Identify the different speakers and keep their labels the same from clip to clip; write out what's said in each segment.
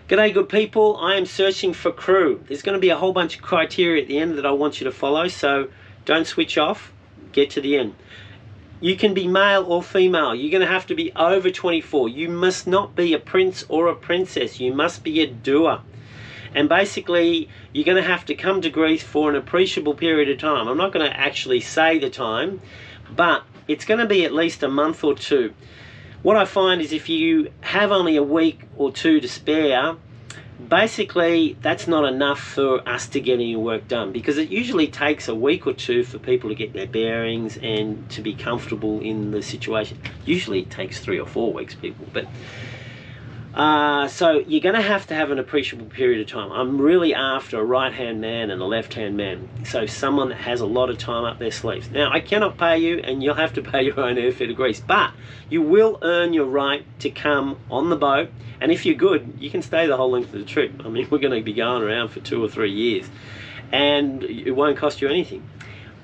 Speaker 1: G'day good people, I am searching for crew. There's going to be a whole bunch of criteria at the end that I want you to follow, so don't switch off, get to the end. You can be male or female. You're going to have to be over 24. You must not be a prince or a princess. You must be a doer. And basically, you're going to have to come to Greece for an appreciable period of time. I'm not going to actually say the time, but it's going to be at least a month or two. What I find is if you have only a week or two to spare, basically that's not enough for us to get any work done, because it usually takes a week or two for people to get their bearings and to be comfortable in the situation. Usually it takes 3 or 4 weeks, people, but so you're going to have an appreciable period of time. I'm really after a right-hand man and a left-hand man, so someone that has a lot of time up their sleeves. Now, I cannot pay you, and you'll have to pay your own airfare to Greece, but you will earn your right to come on the boat, and if you're good, you can stay the whole length of the trip. I mean, we're going to be going around for 2 or 3 years, and it won't cost you anything.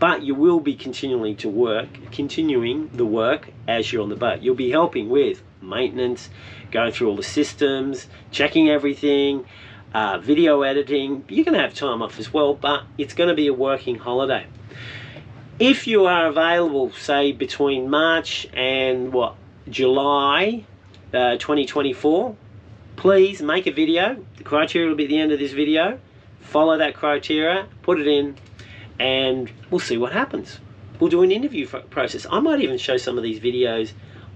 Speaker 1: But you will be continuing the work as you're on the boat. You'll be helping with maintenance, going through all the systems, checking everything, video editing. You're going to have time off as well, but it's going to be a working holiday. If you are available, say between March and July 2024, please make a video. The criteria will be at the end of this video. Follow that criteria, put it in, and we'll see what happens. We'll do an interview process. I might even show some of these videos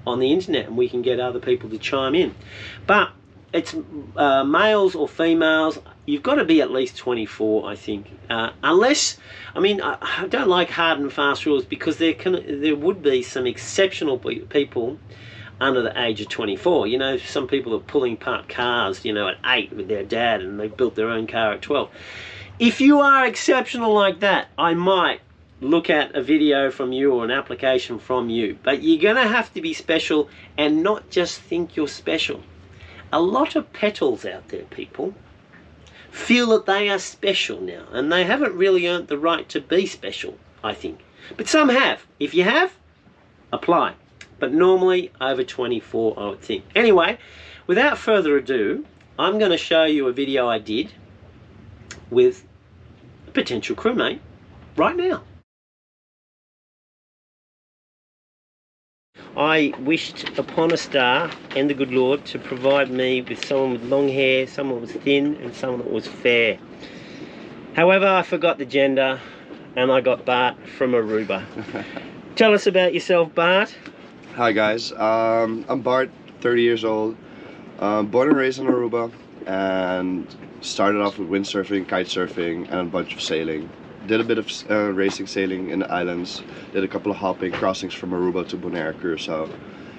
Speaker 1: on the internet and we can get other people to chime in. But it's males or females. You've got to be at least 24, I think. Unless, I mean, I don't like hard and fast rules, because there would be some exceptional people under the age of 24. You know, some people are pulling apart cars, you know, at 8 with their dad, and they built their own car at 12. If you are exceptional like that, I might look at a video from you or an application from you. But you're going to have to be special and not just think you're special. A lot of petals out there, people, feel that they are special now, and they haven't really earned the right to be special, I think. But some have. If you have, apply. But normally over 24, I would think. Anyway, without further ado, I'm going to show you a video I did with a potential crewmate right now. I wished upon a star and the good Lord to provide me with someone with long hair, someone that was thin, and someone that was fair. However, I forgot the gender and I got Bart from Aruba. Tell us about yourself, Bart.
Speaker 2: Hi guys, I'm Bart, 30 years old, born and raised in Aruba, and started off with windsurfing, kite surfing, and a bunch of sailing. Did a bit of racing sailing in the islands, did a couple of hopping crossings from Aruba to Bonaire, Curaçao,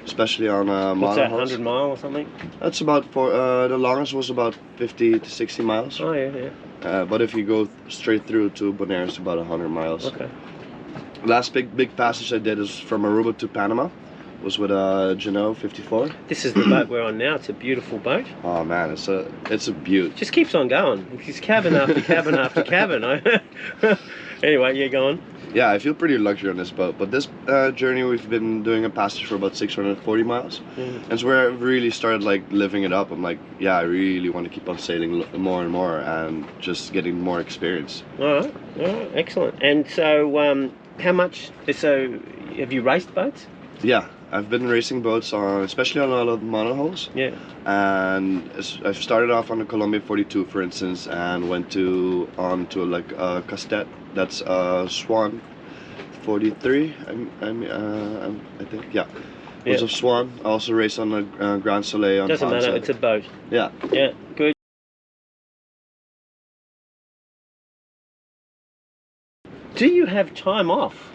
Speaker 2: especially on
Speaker 1: What's that, 100 mile or something?
Speaker 2: That's about, the longest was about 50 to 60 miles.
Speaker 1: Oh yeah, yeah.
Speaker 2: But if you go straight through to Bonaire, it's about 100 miles.
Speaker 1: Okay.
Speaker 2: Last big passage I did is from Aruba to Panama. Was with a Jeanneau 54.
Speaker 1: This is the boat we're on now. It's a beautiful boat.
Speaker 2: Oh man, it's a beaut.
Speaker 1: Just keeps on going. It's cabin after cabin after cabin. Anyway, yeah, go on.
Speaker 2: Yeah, I feel pretty luxury on this boat. But this journey we've been doing a passage for about 640 miles. And it's where I really started like living it up. I'm like, yeah, I really want to keep on sailing more and more and just getting more experience.
Speaker 1: All right, excellent. And so, how much? So, have you raced boats?
Speaker 2: Yeah. I've been racing boats especially on a lot of monohulls.
Speaker 1: Yeah. And
Speaker 2: I've started off on the Columbia 42, for instance, and went on to like a Castet. That's Swan 43. I think. Yeah. It was a Swan. I also raced on the Grand Soleil on.
Speaker 1: Doesn't matter. It's a boat.
Speaker 2: Yeah.
Speaker 1: Yeah. Good. Do you have time off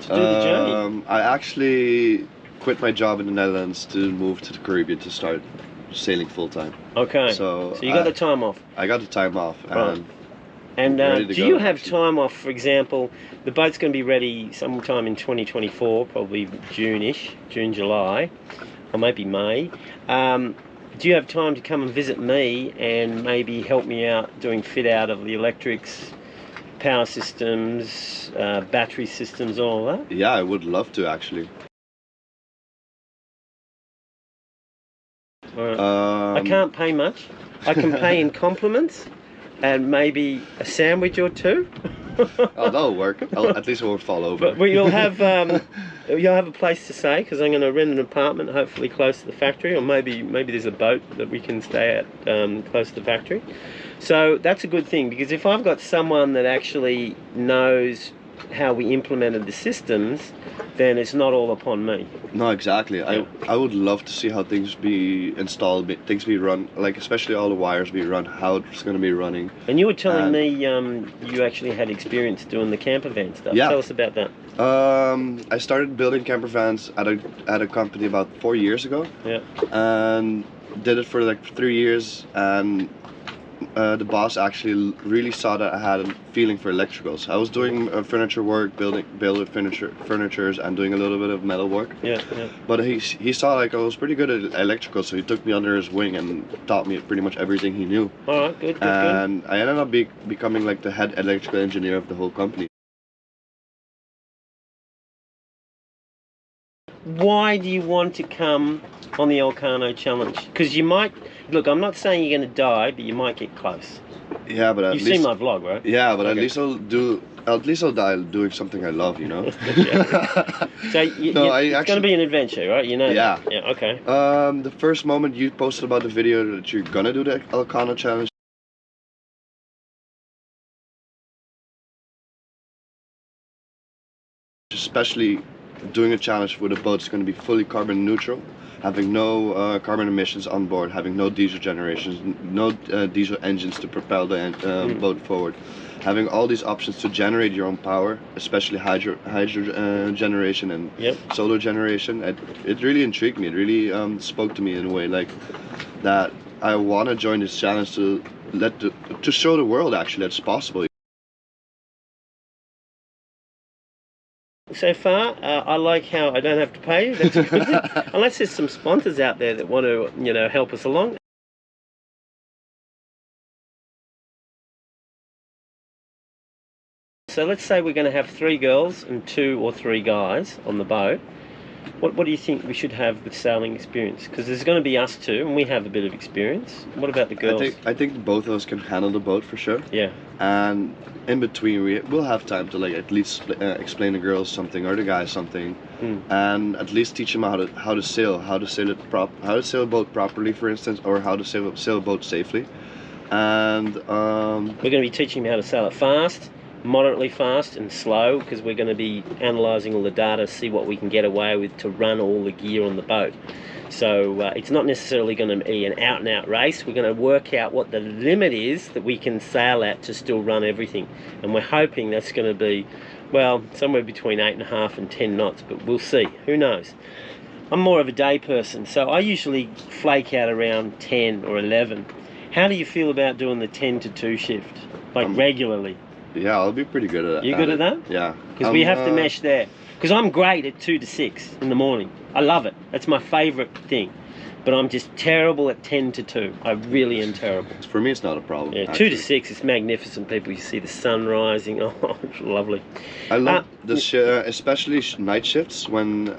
Speaker 1: to do the journey?
Speaker 2: I actually quit my job in the Netherlands to move to the Caribbean to start sailing full time.
Speaker 1: Okay. So you got the time off.
Speaker 2: I got the time off.
Speaker 1: Right. And do you have time off? For example, the boat's going to be ready sometime in 2024, probably June-ish, June, July, or maybe May. Do you have time to come and visit me and maybe help me out doing fit out of the electrics, power systems, battery systems, all that?
Speaker 2: Yeah, I would love to actually.
Speaker 1: I can't pay much. I can pay in compliments and maybe a sandwich or two.
Speaker 2: Oh, that'll work. At least it won't fall over.
Speaker 1: But you'll have a place to stay, because I'm going to rent an apartment, hopefully close to the factory, or maybe there's a boat that we can stay at close to the factory. So that's a good thing, because if I've got someone that actually knows how we implemented the systems, then it's not all upon me.
Speaker 2: No, exactly.
Speaker 1: Yeah.
Speaker 2: I would love to see how things be installed, things be run, like especially all the wires be run, how it's going to be running.
Speaker 1: And you were telling me you actually had experience doing the camper van stuff.
Speaker 2: Yeah.
Speaker 1: Tell us about that.
Speaker 2: I started building camper vans at a company about 4 years ago.
Speaker 1: Yeah.
Speaker 2: And did it for like 3 years, and the boss actually really saw that I had a feeling for electricals. I was doing furniture work, building furnitures, and doing a little bit of metal work.
Speaker 1: Yeah, yeah.
Speaker 2: But he saw like I was pretty good at electrical, so he took me under his wing and taught me pretty much everything he knew.
Speaker 1: All right, good.
Speaker 2: And I ended up becoming like the head electrical engineer of the whole company.
Speaker 1: Why do you want to come on the Elcano Challenge? Because you might, look, I'm not saying you're going to die, but you might get close.
Speaker 2: Yeah, but at
Speaker 1: You've
Speaker 2: least
Speaker 1: seen my vlog, right?
Speaker 2: yeah, but
Speaker 1: Okay.
Speaker 2: at least I'll die doing something I love, you know.
Speaker 1: So
Speaker 2: No,
Speaker 1: it's going to be an adventure, right? You know
Speaker 2: Yeah.
Speaker 1: that? Yeah, okay.
Speaker 2: The first moment you posted about the video that you're gonna do the Elcano challenge, especially doing a challenge where the boat's going to be fully carbon neutral, having no carbon emissions on board, having no diesel generations, no diesel engines to propel the boat forward, having all these options to generate your own power, especially hydro generation and
Speaker 1: Yep.
Speaker 2: solar generation. It really intrigued me. It really spoke to me in a way like that. I want to join this challenge to show the world actually that's possible.
Speaker 1: So far, I like how I don't have to pay you. That's a good thing. Unless there's some sponsors out there that want to, help us along. So let's say we're going to have 3 girls and 2 or 3 guys on the boat. What do you think we should have with sailing experience? Because there's going to be us 2, and we have a bit of experience. What about the girls?
Speaker 2: I think both of us can handle the boat for sure.
Speaker 1: Yeah.
Speaker 2: And in between, we'll have time to like at least explain the girls something or the guys something, and at least teach them how to sail, how to sail a boat properly, for instance, or how to sail a boat safely. And
Speaker 1: We're going to be teaching them how to sail it fast, moderately fast and slow, because we're going to be analysing all the data, see what we can get away with to run all the gear on the boat. So it's not necessarily going to be an out-and-out race. We're going to work out what the limit is that we can sail at to still run everything. And we're hoping that's going to be, well, somewhere between 8.5 and 10 knots, but we'll see. Who knows? I'm more of a day person, so I usually flake out around 10 or 11. How do you feel about doing the 10 to 2 shift, like regularly?
Speaker 2: yeah, I'll be pretty good at that.
Speaker 1: You good at that?
Speaker 2: Yeah.
Speaker 1: Because we have to mesh there. Because I'm great at 2 to 6 in the morning. I love it. That's my favourite thing. But I'm just terrible at 10 to 2. I really am terrible.
Speaker 2: For me, it's not a problem.
Speaker 1: Yeah, 2
Speaker 2: actually.
Speaker 1: to 6, it's magnificent, people. You see the sun rising. Oh, it's lovely.
Speaker 2: I love especially night shifts when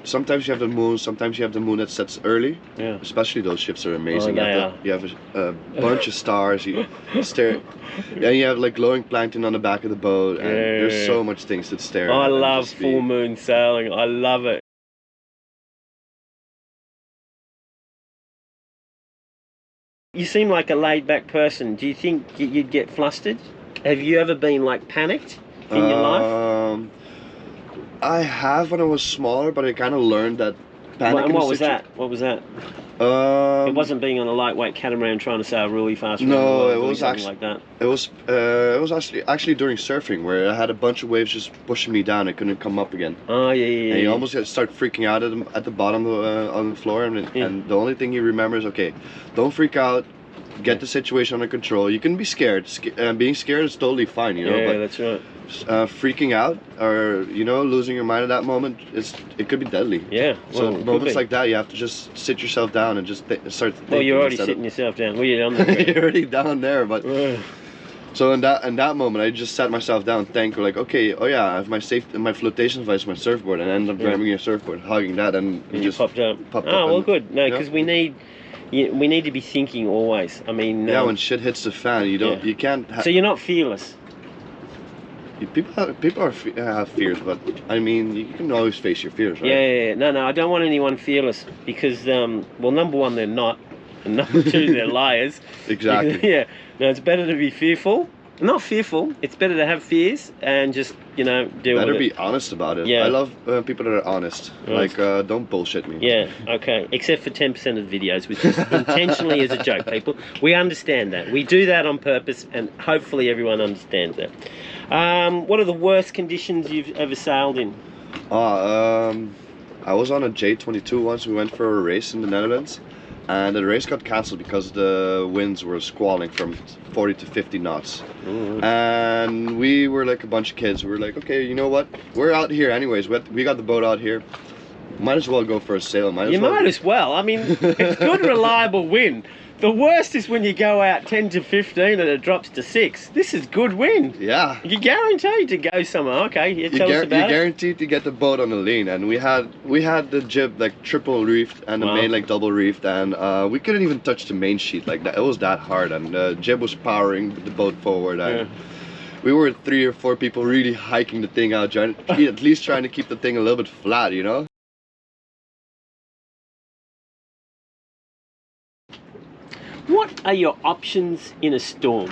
Speaker 2: sometimes you have the moon, sometimes you have the moon that sets early.
Speaker 1: Yeah.
Speaker 2: Especially those shifts are amazing.
Speaker 1: Oh, they
Speaker 2: You have a bunch of stars. You stare, and you have like glowing plankton on the back of the boat. And there's so much things to stare at.
Speaker 1: I
Speaker 2: and
Speaker 1: love
Speaker 2: just
Speaker 1: full moon sailing. I love it. You seem like a laid-back person. Do you think you'd get flustered? Have you ever been like panicked in your life?
Speaker 2: I have when I was smaller, but I kind of learned that panic.
Speaker 1: And what was that? What was that? It wasn't being on a lightweight catamaran trying to sail really fast. around the
Speaker 2: No,
Speaker 1: world,
Speaker 2: it
Speaker 1: doing
Speaker 2: was
Speaker 1: something
Speaker 2: actually
Speaker 1: like that.
Speaker 2: It was actually during surfing where I had a bunch of waves just pushing me down. I couldn't come up again.
Speaker 1: Oh yeah.
Speaker 2: And you almost start freaking out at the bottom on the floor, and the only thing you remember is, okay, don't freak out. Get the situation under control. You can be scared. Being scared is totally fine,
Speaker 1: Yeah,
Speaker 2: but
Speaker 1: that's right.
Speaker 2: freaking out or losing your mind at that moment, it could be deadly.
Speaker 1: Yeah.
Speaker 2: So
Speaker 1: Well,
Speaker 2: moments like that, you have to just sit yourself down and just start thinking.
Speaker 1: Well, you're already
Speaker 2: instead
Speaker 1: sitting yourself down. Well, you're on the ground.
Speaker 2: you're already down there, but
Speaker 1: Ugh.
Speaker 2: so in that moment, I just sat myself down, like, okay, oh yeah, I have my flotation device, my surfboard, and I ended up grabbing a surfboard, hugging that, and
Speaker 1: And you
Speaker 2: just
Speaker 1: popped up.
Speaker 2: popped
Speaker 1: Oh,
Speaker 2: up
Speaker 1: well,
Speaker 2: and-
Speaker 1: good. No,
Speaker 2: yeah.
Speaker 1: because we need, we need to be thinking always. I mean,
Speaker 2: Yeah, when shit hits the fan, you don't,
Speaker 1: yeah.
Speaker 2: you can't.
Speaker 1: So you're not fearless.
Speaker 2: People have fears, but I mean, you can always face your fears, right?
Speaker 1: Yeah. No, I don't want anyone fearless because, well, number one, they're not, and number two, they're liars.
Speaker 2: Exactly.
Speaker 1: Yeah. No, it's better to be fearful. Not fearful. It's better to have fears and just, deal
Speaker 2: Better
Speaker 1: with
Speaker 2: be
Speaker 1: it.
Speaker 2: honest about it.
Speaker 1: Yeah.
Speaker 2: I love people that are honest.
Speaker 1: Right.
Speaker 2: Like, don't bullshit me.
Speaker 1: Yeah, okay. Except for 10% of the videos, which is intentionally as a joke, people. We understand that. We do that on purpose, and hopefully everyone understands that. What are the worst conditions you've ever sailed in?
Speaker 2: I was on a J22 once. We went for a race in the Netherlands, and the race got cancelled because the winds were squalling from 40 to 50 knots.
Speaker 1: Ooh.
Speaker 2: And we were like a bunch of kids. We were like, okay, you know what? We're out here anyways. We got the boat out here. Might as well go for a sail.
Speaker 1: You might as well. I mean, it's good, reliable wind. The worst is when you go out 10 to 15 and it drops to 6. This is good wind.
Speaker 2: Yeah.
Speaker 1: You're guaranteed to go somewhere. Okay, tell us
Speaker 2: You're
Speaker 1: about it.
Speaker 2: guaranteed to get the boat on the lean, and we had the jib like triple reefed and the
Speaker 1: Wow.
Speaker 2: main like double reefed, and we couldn't even touch the main sheet like that. It was that hard, and the jib was powering the boat forward, and we were 3 or 4 people really hiking the thing out, at least trying to keep the thing a little bit flat, you know.
Speaker 1: What are your options in a storm?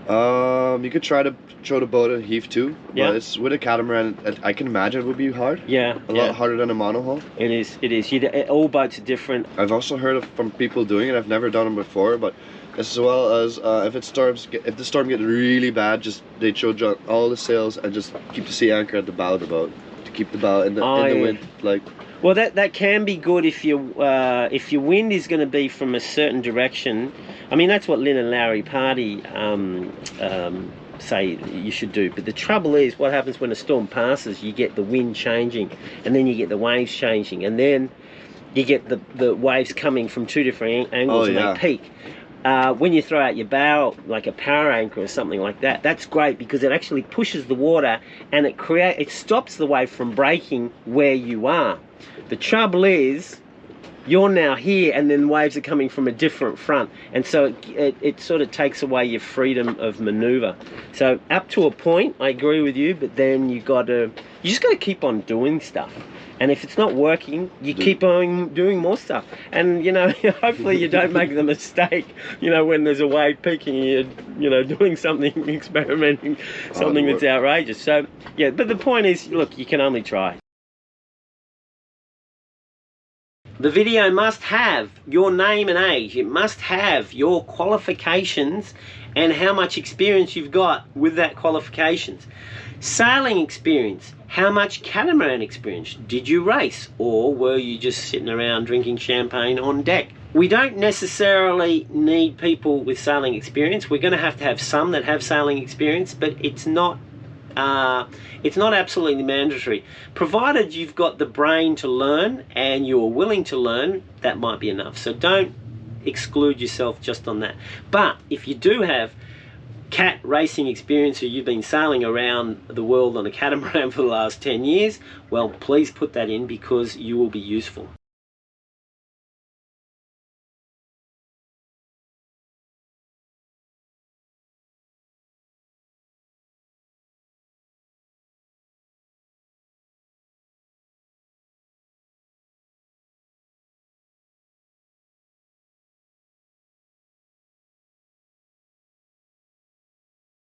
Speaker 2: You could try to throw the boat and heave too, but
Speaker 1: Yeah.
Speaker 2: it's with a catamaran. I can imagine it would be hard.
Speaker 1: Yeah,
Speaker 2: A lot harder than a monohull.
Speaker 1: It is. All boats are different.
Speaker 2: I've also heard from people doing it. I've never done it before, but as well as if the storm gets really bad, just they throw all the sails and just keep the sea anchor at the bow of the boat to keep the bow in the wind. Like,
Speaker 1: Well, that can be good if your wind is going to be from a certain direction. I mean, that's what Lynn and Larry Party say you should do. But the trouble is, what happens when a storm passes? You get the wind changing, and then you get the waves changing, and then you get the waves coming from 2 different angles, and they peak. When you throw out your bow, like a power anchor or something like that, that's great because it actually pushes the water and it stops the wave from breaking where you are. The trouble is, you're now here and then waves are coming from a different front, and so it sort of takes away your freedom of maneuver. So up to a point, I agree with you, but then you just got to keep on doing stuff. And if it's not working, you keep on doing more stuff. And, hopefully you don't make the mistake, when there's a wave peaking and you're, doing something, experimenting, something that's outrageous. So, yeah, but the point is, look, you can only try. The video must have your name and age. It must have your qualifications and how much experience you've got with that qualifications. Sailing experience. How much catamaran experience? Did you race, or were you just sitting around drinking champagne on deck? We don't necessarily need people with sailing experience. We're going to have some that have sailing experience, but it's not absolutely mandatory. Provided you've got the brain to learn and you're willing to learn, that might be enough. So don't exclude yourself just on that. But if you do have cat racing experience, or you've been sailing around the world on a catamaran for the last 10 years, well, please put that in because you will be useful.